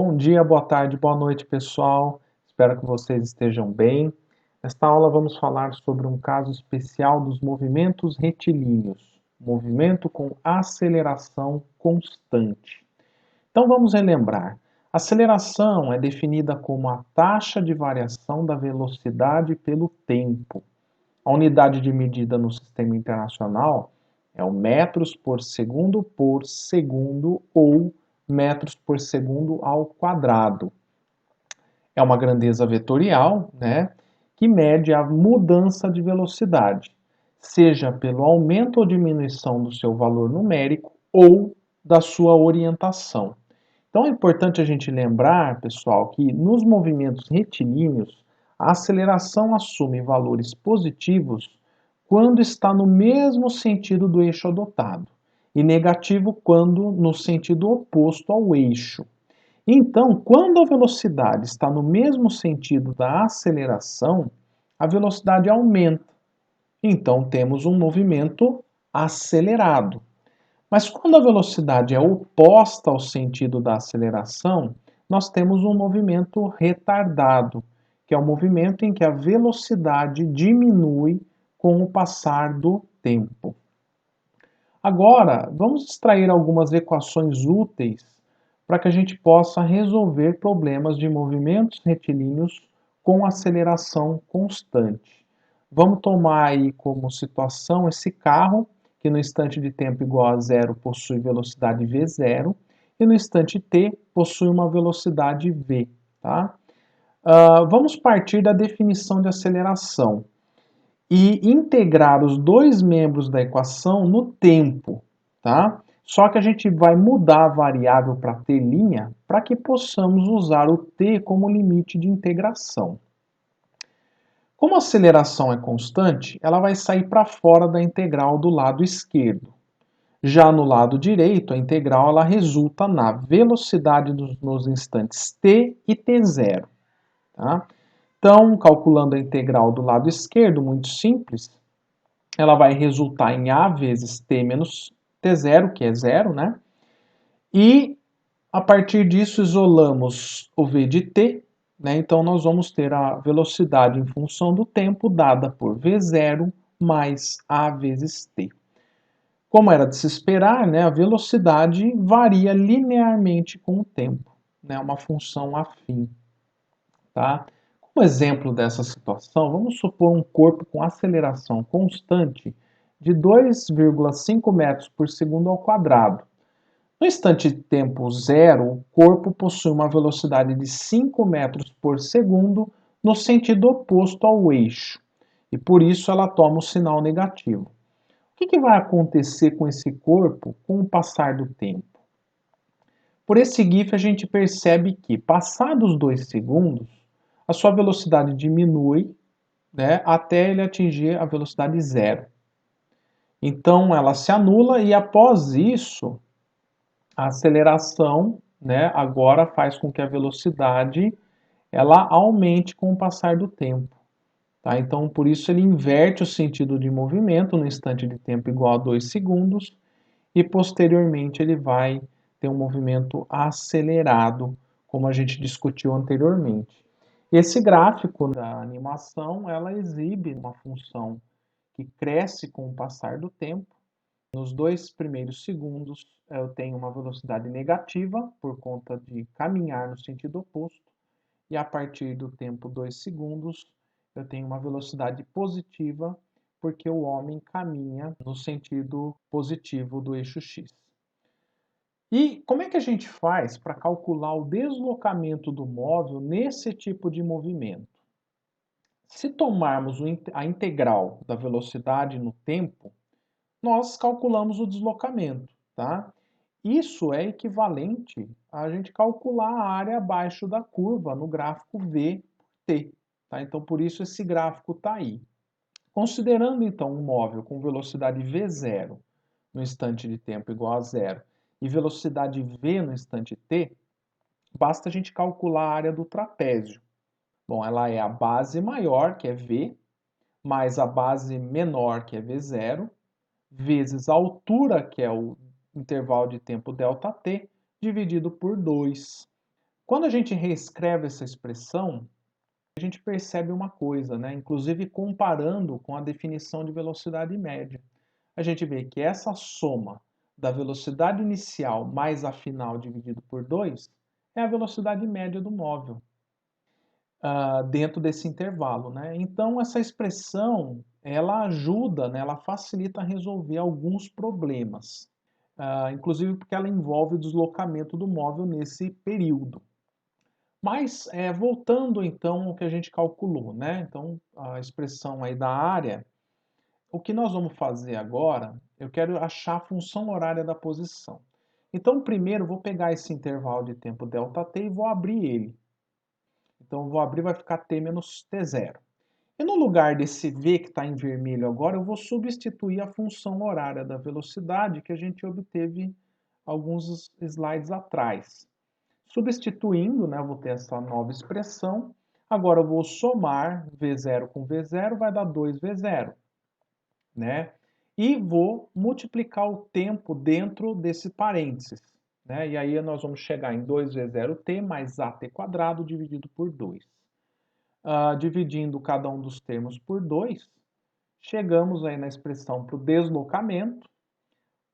Bom dia, boa tarde, boa noite, pessoal. Espero que vocês estejam bem. Nesta aula vamos falar sobre um caso especial dos movimentos retilíneos, movimento com aceleração constante. Então vamos relembrar. Aceleração é definida como a taxa de variação da velocidade pelo tempo. A unidade de medida no sistema internacional é o metros por segundo ou metros por segundo ao quadrado. É uma grandeza vetorial, né, que mede a mudança de velocidade, seja pelo aumento ou diminuição do seu valor numérico ou da sua orientação. Então é importante a gente lembrar, pessoal, que nos movimentos retilíneos, a aceleração assume valores positivos quando está no mesmo sentido do eixo adotado, e negativo quando no sentido oposto ao eixo. Então, quando a velocidade está no mesmo sentido da aceleração, a velocidade aumenta. Então, temos um movimento acelerado. Mas quando a velocidade é oposta ao sentido da aceleração, nós temos um movimento retardado, que é o movimento em que a velocidade diminui com o passar do tempo. Agora, vamos extrair algumas equações úteis para que a gente possa resolver problemas de movimentos retilíneos com aceleração constante. Vamos tomar aí como situação esse carro, que no instante de tempo igual a zero possui velocidade v0, e no instante t possui uma velocidade v. Tá? Vamos partir da definição de aceleração e integrar os dois membros da equação no tempo, tá? Só que a gente vai mudar a variável para t' para que possamos usar o t como limite de integração. Como a aceleração é constante, ela vai sair para fora da integral do lado esquerdo. Já no lado direito, a integral ela resulta na velocidade nos instantes t e t0. Tá? Então, calculando a integral do lado esquerdo, muito simples, ela vai resultar em a vezes t menos t0, que é zero, né? E a partir disso isolamos o v de t, né? Então nós vamos ter a velocidade em função do tempo dada por v0 mais a vezes t. Como era de se esperar, né, a velocidade varia linearmente com o tempo, né? Uma função afim, tá? Como exemplo dessa situação, vamos supor um corpo com aceleração constante de 2,5 metros por segundo ao quadrado. No instante de tempo zero, o corpo possui uma velocidade de 5 metros por segundo no sentido oposto ao eixo, e por isso ela toma o sinal negativo. O que vai acontecer com esse corpo com o passar do tempo? Por esse GIF a gente percebe que, passados 2 segundos, a sua velocidade diminui, né, até ele atingir a velocidade zero. Então ela se anula e após isso, a aceleração, né, agora faz com que a velocidade ela aumente com o passar do tempo. Tá? Então por isso ele inverte o sentido de movimento no instante de tempo igual a 2 segundos e posteriormente ele vai ter um movimento acelerado, como a gente discutiu anteriormente. Esse gráfico da animação, ela exibe uma função que cresce com o passar do tempo. Nos 2 primeiros segundos, eu tenho uma velocidade negativa, por conta de caminhar no sentido oposto, e a partir do tempo 2 segundos, eu tenho uma velocidade positiva, porque o homem caminha no sentido positivo do eixo x. E como é que a gente faz para calcular o deslocamento do móvel nesse tipo de movimento? Se tomarmos a integral da velocidade no tempo, nós calculamos o deslocamento, tá? Isso é equivalente a gente calcular a área abaixo da curva no gráfico VT, tá? Então, por isso esse gráfico está aí. Considerando, então, um móvel com velocidade v0 no instante de tempo igual a zero e velocidade v no instante t, basta a gente calcular a área do trapézio. Bom, ela é a base maior, que é v, mais a base menor, que é v0, vezes a altura, que é o intervalo de tempo ΔT, dividido por 2. Quando a gente reescreve essa expressão, a gente percebe uma coisa, né? Inclusive comparando com a definição de velocidade média. A gente vê que essa soma da velocidade inicial mais a final dividido por 2 é a velocidade média do móvel, dentro desse intervalo, né? Então, essa expressão, ela ajuda, né? Ela facilita resolver alguns problemas, inclusive porque ela envolve o deslocamento do móvel nesse período. Mas, voltando então ao que a gente calculou, né? Então, a expressão aí da área, o que nós vamos fazer agora, eu quero achar a função horária da posição. Então, primeiro, vou pegar esse intervalo de tempo ΔT e vou abrir ele. Então, eu vou abrir, vai ficar t menos t0. E no lugar desse v que está em vermelho agora, eu vou substituir a função horária da velocidade que a gente obteve alguns slides atrás. Substituindo, né, eu vou ter essa nova expressão. Agora eu vou somar V0 com V0, vai dar 2V0, né? E vou multiplicar o tempo dentro desse parênteses, né? E aí nós vamos chegar em 2V0t mais AT quadrado dividido por 2. Dividindo cada um dos termos por 2, chegamos aí na expressão para o deslocamento,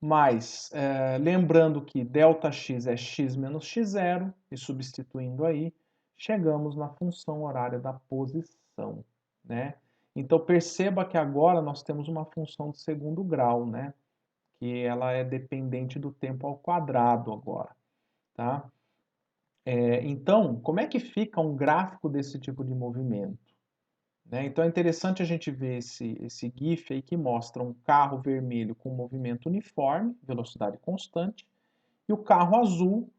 mas lembrando que ΔX é x menos x0, e substituindo aí, chegamos na função horária da posição, né? Então perceba que agora nós temos uma função de segundo grau, né? Que ela é dependente do tempo ao quadrado agora, tá? Então, como é que fica um gráfico desse tipo de movimento? Né? Então é interessante a gente ver esse GIF aí que mostra um carro vermelho com movimento uniforme, velocidade constante, e o carro azul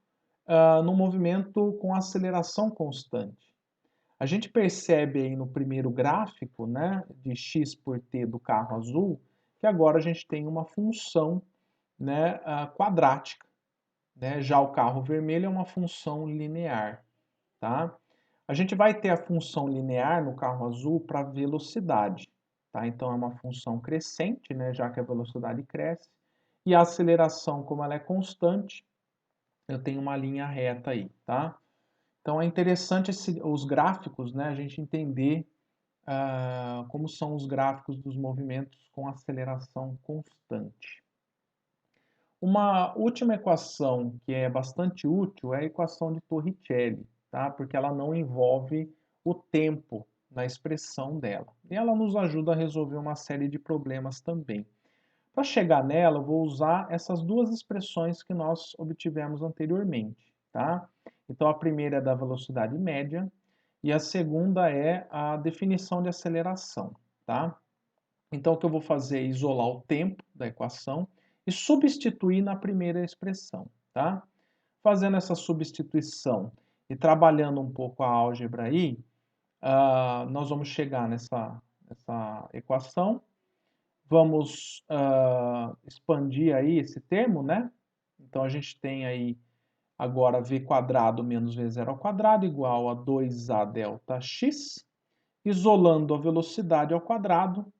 no movimento com aceleração constante. A gente percebe aí no primeiro gráfico, né, de x por t do carro azul, que agora a gente tem uma função, né, quadrática. Né? Já o carro vermelho é uma função linear. Tá? A gente vai ter a função linear no carro azul para velocidade. Tá? Então é uma função crescente, né, já que a velocidade cresce. E a aceleração, como ela é constante, eu tenho uma linha reta aí. Tá? Então é interessante os gráficos, né, a gente entender como são os gráficos dos movimentos com aceleração constante. Uma última equação que é bastante útil é a equação de Torricelli, tá? Porque ela não envolve o tempo na expressão dela. E ela nos ajuda a resolver uma série de problemas também. Para chegar nela, eu vou usar essas duas expressões que nós obtivemos anteriormente, tá? Então, a primeira é da velocidade média e a segunda é a definição de aceleração, tá? Então, o que eu vou fazer é isolar o tempo da equação e substituir na primeira expressão, tá? Fazendo essa substituição e trabalhando um pouco a álgebra aí, nós vamos chegar nessa equação, vamos expandir aí esse termo, né? Então, a gente tem aí agora v quadrado menos v0 ao quadrado igual a 2a delta x, isolando a velocidade ao quadrado.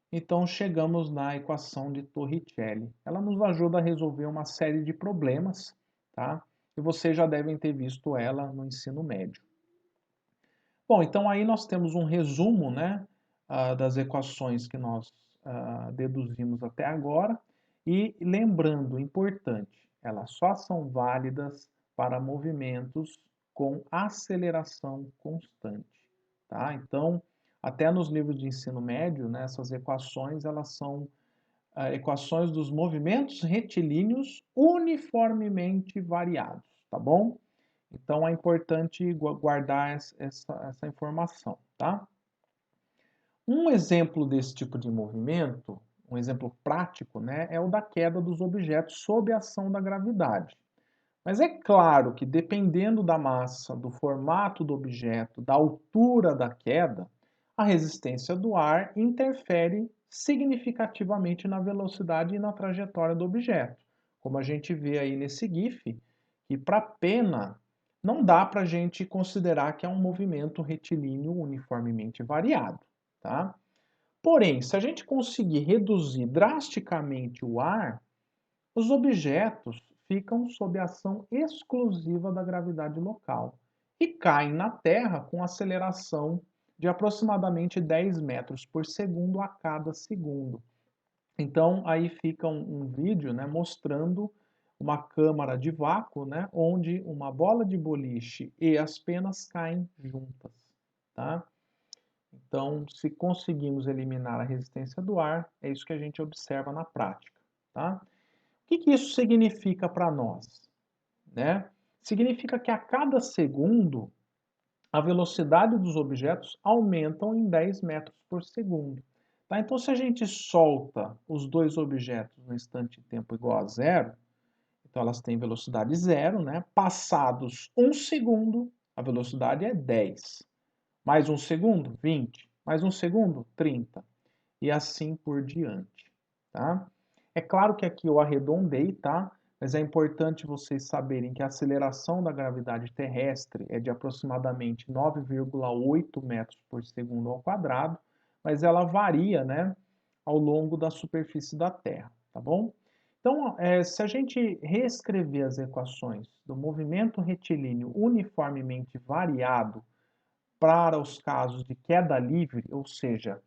Então, chegamos na equação de Torricelli. Ela nos ajuda a resolver uma série de problemas, tá? E vocês já devem ter visto ela no ensino médio. Bom, então aí nós temos um resumo, né, das equações que nós deduzimos até agora. E lembrando, importante, elas só são válidas para movimentos com aceleração constante, tá? Então, até nos livros de ensino médio, né, essas equações, elas são equações dos movimentos retilíneos uniformemente variados, tá bom? Então é importante guardar essa informação, tá? Um exemplo desse tipo de movimento, um exemplo prático, né, é o da queda dos objetos sob a ação da gravidade. Mas é claro que dependendo da massa, do formato do objeto, da altura da queda, a resistência do ar interfere significativamente na velocidade e na trajetória do objeto. Como a gente vê aí nesse GIF, que para pena não dá para a gente considerar que é um movimento retilíneo uniformemente variado. Tá? Porém, se a gente conseguir reduzir drasticamente o ar, os objetos ficam sob a ação exclusiva da gravidade local e caem na Terra com aceleração de aproximadamente 10 metros por segundo a cada segundo. Então, aí fica um vídeo, né, mostrando uma câmara de vácuo, né, onde uma bola de boliche e as penas caem juntas, tá? Então, se conseguimos eliminar a resistência do ar, é isso que a gente observa na prática, tá? O que isso significa para nós, né? Significa que a cada segundo, a velocidade dos objetos aumentam em 10 metros por segundo. Tá? Então, se a gente solta os dois objetos no instante de tempo igual a zero, então elas têm velocidade zero, né? Passados 1 segundo, a velocidade é 10. Mais 1 segundo, 20. Mais 1 segundo, 30. E assim por diante. Tá? É claro que aqui eu arredondei, tá? Mas é importante vocês saberem que a aceleração da gravidade terrestre é de aproximadamente 9,8 metros por segundo ao quadrado, mas ela varia, né, ao longo da superfície da Terra, tá bom? Então, se a gente reescrever as equações do movimento retilíneo uniformemente variado para os casos de queda livre, ou seja,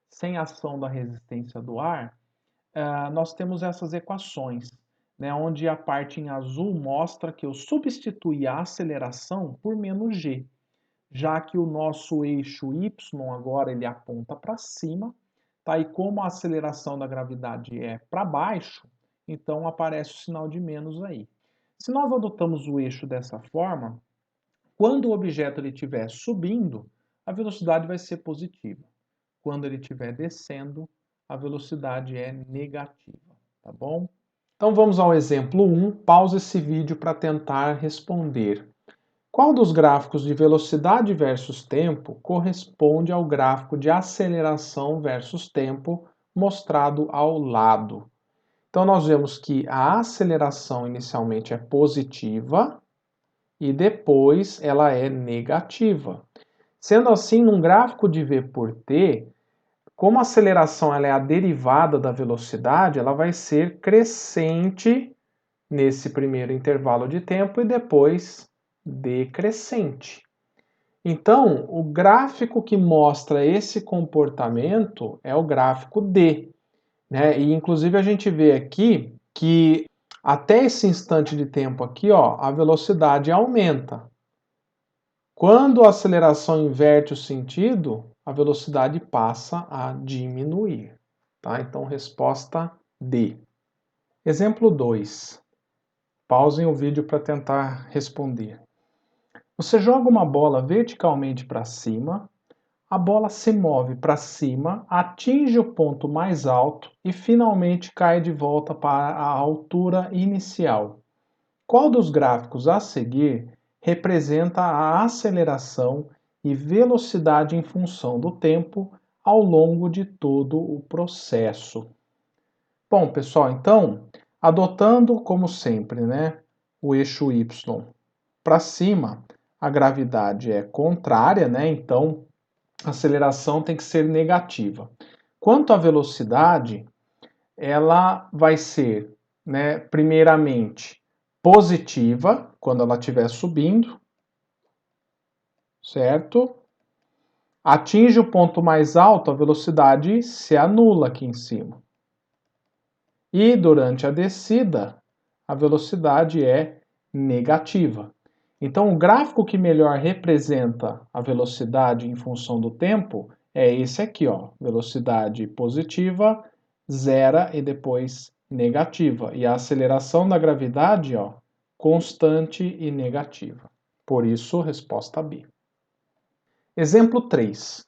sem ação da resistência do ar, nós temos essas equações, né, onde a parte em azul mostra que eu substituí a aceleração por menos g, já que o nosso eixo y agora ele aponta para cima, tá? E como a aceleração da gravidade é para baixo, então aparece o sinal de menos aí. Se nós adotamos o eixo dessa forma, quando o objeto estiver subindo, a velocidade vai ser positiva. Quando ele estiver descendo, a velocidade é negativa, tá bom? Então vamos ao exemplo 1, pausa esse vídeo para tentar responder. Qual dos gráficos de velocidade versus tempo corresponde ao gráfico de aceleração versus tempo mostrado ao lado? Então nós vemos que a aceleração inicialmente é positiva e depois ela é negativa. Sendo assim, num gráfico de v por t, como a aceleração ela é a derivada da velocidade, ela vai ser crescente nesse primeiro intervalo de tempo e depois decrescente. Então, o gráfico que mostra esse comportamento é o gráfico D, né? E inclusive a gente vê aqui que até esse instante de tempo aqui, ó, a velocidade aumenta. Quando a aceleração inverte o sentido, a velocidade passa a diminuir. Tá? Então, resposta D. Exemplo 2. Pausem o vídeo para tentar responder. Você joga uma bola verticalmente para cima, a bola se move para cima, atinge o ponto mais alto e finalmente cai de volta para a altura inicial. Qual dos gráficos a seguir representa a aceleração e velocidade em função do tempo ao longo de todo o processo? Bom, pessoal, então, adotando como sempre, né, o eixo y para cima, a gravidade é contrária, né? Então, a aceleração tem que ser negativa. Quanto à velocidade, ela vai ser, né, primeiramente, positiva quando ela estiver subindo, certo? Atinge o ponto mais alto, a velocidade se anula aqui em cima. E durante a descida, a velocidade é negativa. Então, o gráfico que melhor representa a velocidade em função do tempo é esse aqui, ó, velocidade positiva, zero e depois negativa. E a aceleração da gravidade, ó, constante e negativa. Por isso, resposta B. Exemplo 3.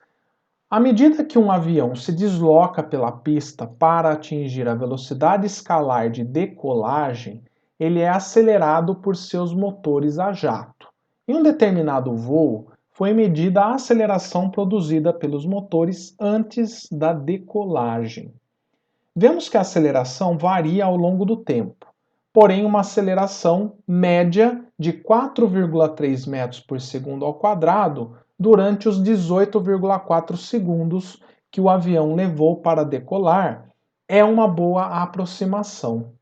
À medida que um avião se desloca pela pista para atingir a velocidade escalar de decolagem, ele é acelerado por seus motores a jato. Em um determinado voo, foi medida a aceleração produzida pelos motores antes da decolagem. Vemos que a aceleração varia ao longo do tempo, porém uma aceleração média de 4,3 metros por segundo ao quadrado durante os 18,4 segundos que o avião levou para decolar é uma boa aproximação.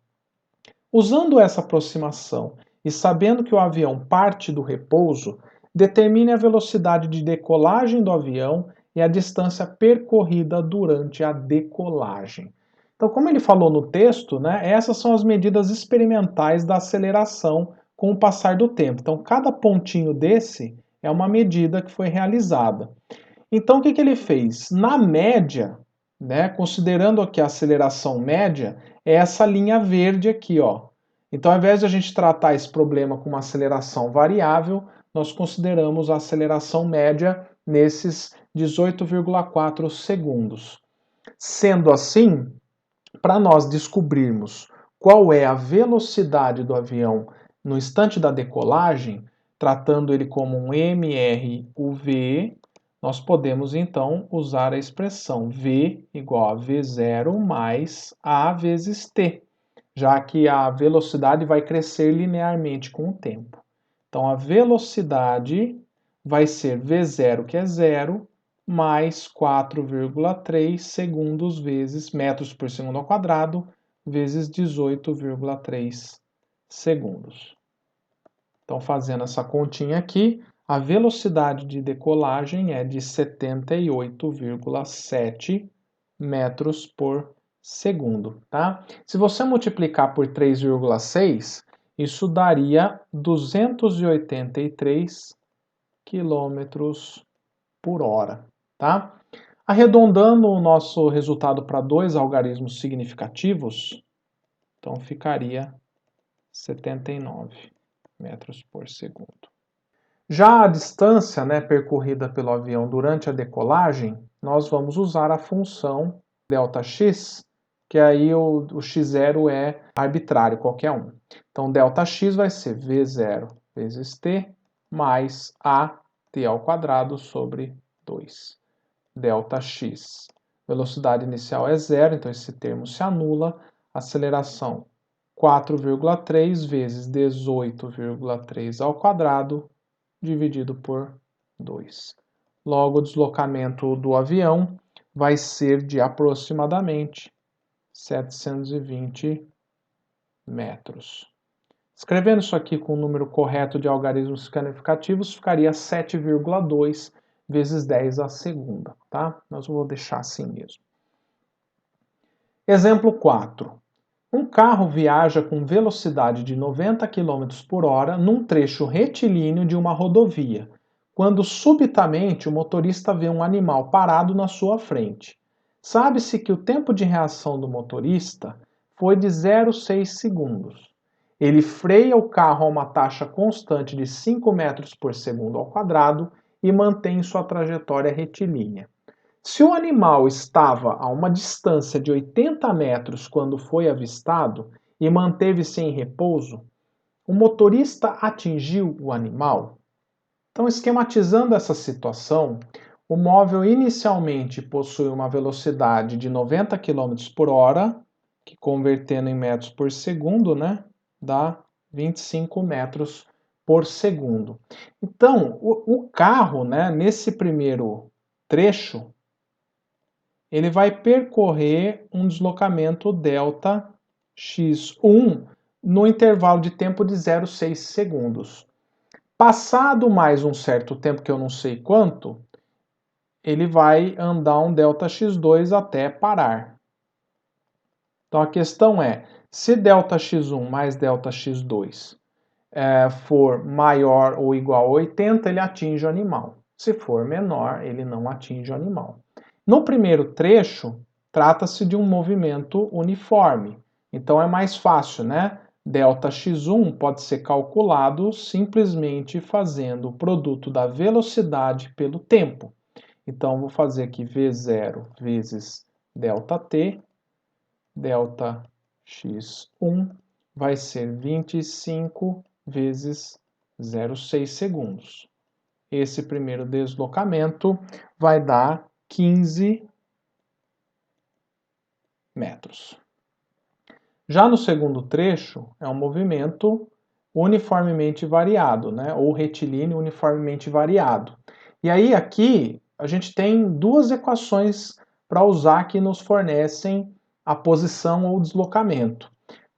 Usando essa aproximação e sabendo que o avião parte do repouso, determine a velocidade de decolagem do avião e a distância percorrida durante a decolagem. Então, como ele falou no texto, né, essas são as medidas experimentais da aceleração com o passar do tempo. Então, cada pontinho desse é uma medida que foi realizada. Então, o que ele fez? Na média, né, considerando que a aceleração média é essa linha verde aqui, ó. Então, ao invés de a gente tratar esse problema com uma aceleração variável, nós consideramos a aceleração média nesses 18,4 segundos. Sendo assim, para nós descobrirmos qual é a velocidade do avião no instante da decolagem, tratando ele como um MRUV, nós podemos então usar a expressão V igual a V0 mais A vezes T, já que a velocidade vai crescer linearmente com o tempo. Então a velocidade vai ser V0, que é 0, mais 4,3 segundos vezes metros por segundo ao quadrado, vezes 18,3 segundos. Então, fazendo essa continha aqui, a velocidade de decolagem é de 78,7 metros por segundo, tá? Se você multiplicar por 3,6, isso daria 283 quilômetros por hora, tá? Arredondando o nosso resultado para dois algarismos significativos, então ficaria 79 metros por segundo. Já a distância, né, percorrida pelo avião durante a decolagem, nós vamos usar a função ΔX, que aí o x0 é arbitrário, qualquer um. Então, ΔX vai ser V0 vezes t mais AT ao quadrado sobre 2. ΔX. Velocidade inicial é zero, então esse termo se anula. Aceleração 4,3 vezes 18,3 ao quadrado, dividido por 2. Logo, o deslocamento do avião vai ser de aproximadamente 720 metros. Escrevendo isso aqui com o número correto de algarismos significativos, ficaria 7,2 vezes 10 à segunda, tá? Mas eu vou deixar assim mesmo. Exemplo 4. Um carro viaja com velocidade de 90 km por hora num trecho retilíneo de uma rodovia, quando subitamente o motorista vê um animal parado na sua frente. Sabe-se que o tempo de reação do motorista foi de 0,6 segundos. Ele freia o carro a uma taxa constante de 5 metros por segundo ao quadrado e mantém sua trajetória retilínea. Se o animal estava a uma distância de 80 metros quando foi avistado e manteve-se em repouso, o motorista atingiu o animal? Então, esquematizando essa situação, o móvel inicialmente possui uma velocidade de 90 km por hora, que convertendo em metros por segundo, né, dá 25 metros por segundo. Então, o carro, né, nesse primeiro trecho, ele vai percorrer um deslocamento ΔX1 no intervalo de tempo de 0,6 segundos. Passado mais um certo tempo, que eu não sei quanto, ele vai andar um ΔX2 até parar. Então a questão é, se ΔX1 mais ΔX2 for maior ou igual a 80, ele atinge o animal. Se for menor, ele não atinge o animal. No primeiro trecho, trata-se de um movimento uniforme. Então é mais fácil, né? ΔX1 pode ser calculado simplesmente fazendo o produto da velocidade pelo tempo. Então vou fazer aqui V0 vezes ΔT, ΔX1 vai ser 25 vezes 0,6 segundos. Esse primeiro deslocamento vai dar 15 metros. Já no segundo trecho, é um movimento uniformemente variado, né? Ou retilíneo uniformemente variado. E aí aqui a gente tem duas equações para usar que nos fornecem a posição ou deslocamento.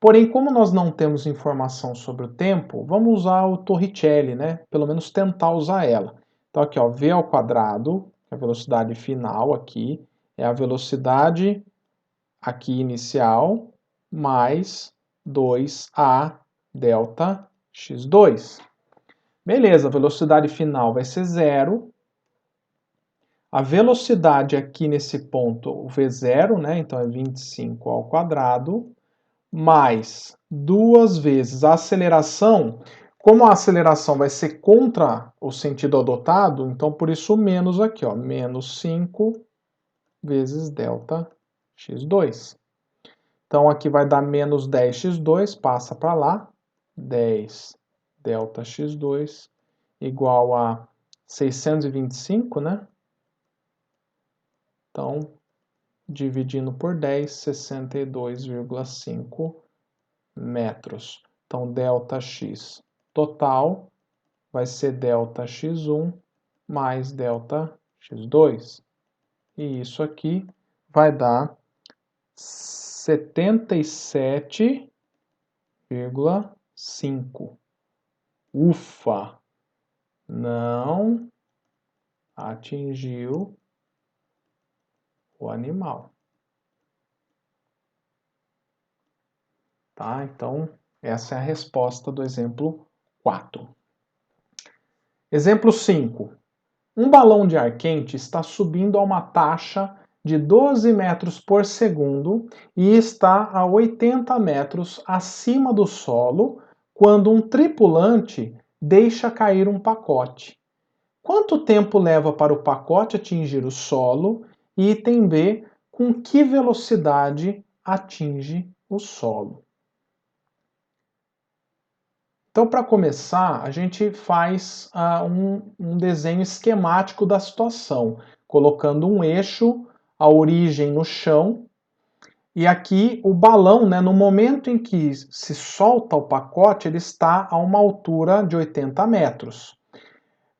Porém, como nós não temos informação sobre o tempo, vamos usar o Torricelli, né? Pelo menos tentar usar ela. Então aqui, ó, v ao quadrado, a velocidade final aqui, é a velocidade aqui inicial, mais 2a delta x2. Beleza, a velocidade final vai ser zero. A velocidade aqui nesse ponto, o v0, né? Então é 25 ao quadrado, mais 2 vezes a aceleração. Como a aceleração vai ser contra o sentido adotado, então por isso menos aqui, ó, menos 5 vezes delta x2. Então aqui vai dar menos 10x2, passa para lá, 10 delta x2 igual a 625, né? Então, dividindo por 10, 62,5 metros. Então, delta x total vai ser delta x1 mais delta x2. E isso aqui vai dar 77,5. Ufa! Não atingiu o animal. Tá? Então, essa é a resposta do exemplo 4. Exemplo 5. Um balão de ar quente está subindo a uma taxa de 12 metros por segundo e está a 80 metros acima do solo quando um tripulante deixa cair um pacote. Quanto tempo leva para o pacote atingir o solo? E item B, com que velocidade atinge o solo? Então, para começar, a gente faz um desenho esquemático da situação, colocando um eixo, a origem no chão, e aqui o balão, né, no momento em que se solta o pacote, ele está a uma altura de 80 metros.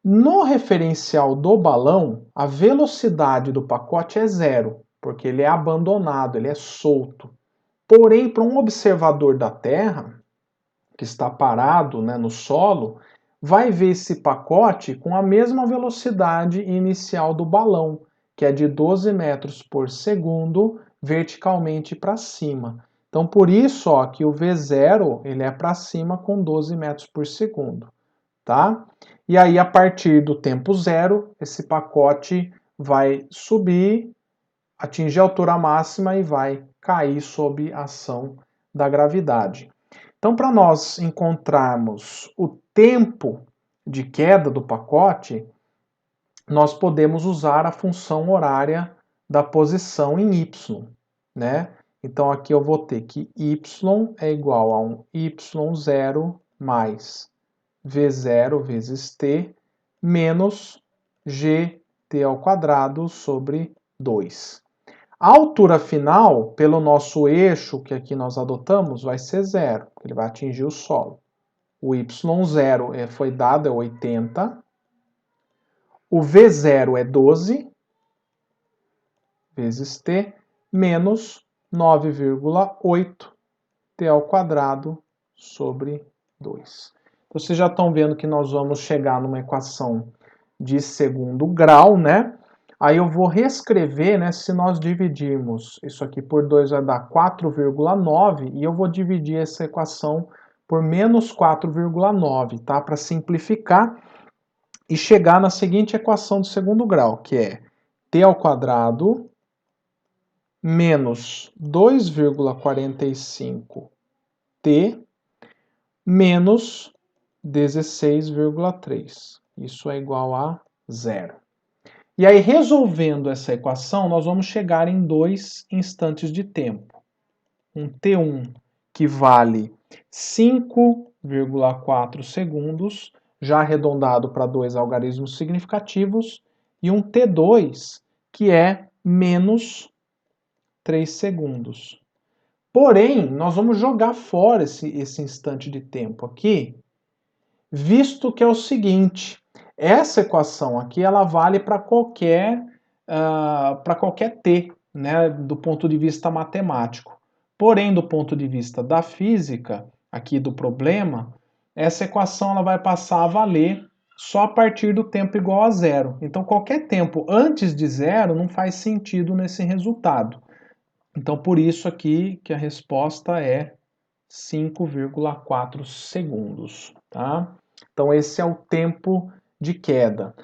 No referencial do balão, a velocidade do pacote é zero, porque ele é abandonado, ele é solto. Porém, para um observador da Terra, que está parado, né, no solo, vai ver esse pacote com a mesma velocidade inicial do balão, que é de 12 metros por segundo, verticalmente para cima. Então, por isso ó, que o V0 ele é para cima com 12 metros por segundo. Tá? E aí, a partir do tempo zero, esse pacote vai subir, atingir a altura máxima e vai cair sob a ação da gravidade. Então, para nós encontrarmos o tempo de queda do pacote, nós podemos usar a função horária da posição em y, né? Então, aqui eu vou ter que y é igual a um y0 mais v0 vezes t menos gt ao quadrado sobre 2. A altura final, pelo nosso eixo que aqui nós adotamos, vai ser zero, porque ele vai atingir o solo. O y0 foi dado, é 80. O v0 é 12 vezes t menos 9,8 t ao quadrado sobre 2. Vocês já estão vendo que nós vamos chegar numa equação de segundo grau, né? Aí eu vou reescrever, né? Se nós dividirmos isso aqui por 2 vai dar 4,9 e eu vou dividir essa equação por menos 4,9, tá? Para simplificar e chegar na seguinte equação de segundo grau, que é t ao quadrado menos 2,45t menos 16,3. Isso é igual a zero. E aí, resolvendo essa equação, nós vamos chegar em 2 instantes de tempo. Um T1 que vale 5,4 segundos, já arredondado para 2 algarismos significativos, e um T2 que é menos 3 segundos. Porém, nós vamos jogar fora esse instante de tempo aqui, visto que é o seguinte, essa equação aqui ela vale para qualquer t, né, do ponto de vista matemático. Porém, do ponto de vista da física, aqui do problema, essa equação ela vai passar a valer só a partir do tempo igual a zero. Então, qualquer tempo antes de zero não faz sentido nesse resultado. Então, por isso aqui que a resposta é 5,4 segundos, tá? Então, esse é o tempo de queda.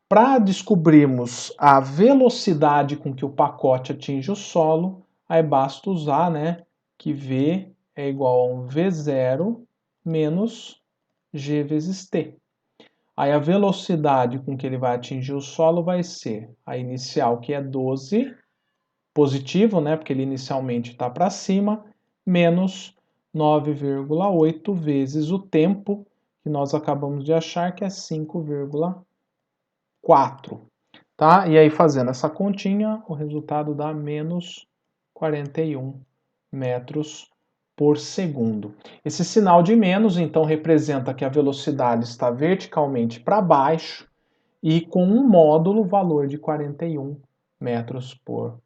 Para descobrirmos a velocidade com que o pacote atinge o solo, aí basta usar, né, que V é igual a um V0 menos G vezes T. Aí a velocidade com que ele vai atingir o solo vai ser a inicial, que é 12, positivo, né, porque ele inicialmente está para cima, menos 9,8 vezes o tempo, que nós acabamos de achar, que é 5,4. Tá? E aí, fazendo essa continha, o resultado dá menos 41 metros por segundo. Esse sinal de menos, então, representa que a velocidade está verticalmente para baixo e com um módulo valor de 41 metros por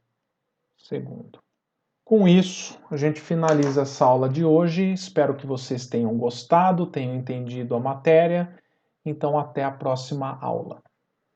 segundo. Com isso, a gente finaliza essa aula de hoje. Espero que vocês tenham gostado, tenham entendido a matéria. Então, até a próxima aula.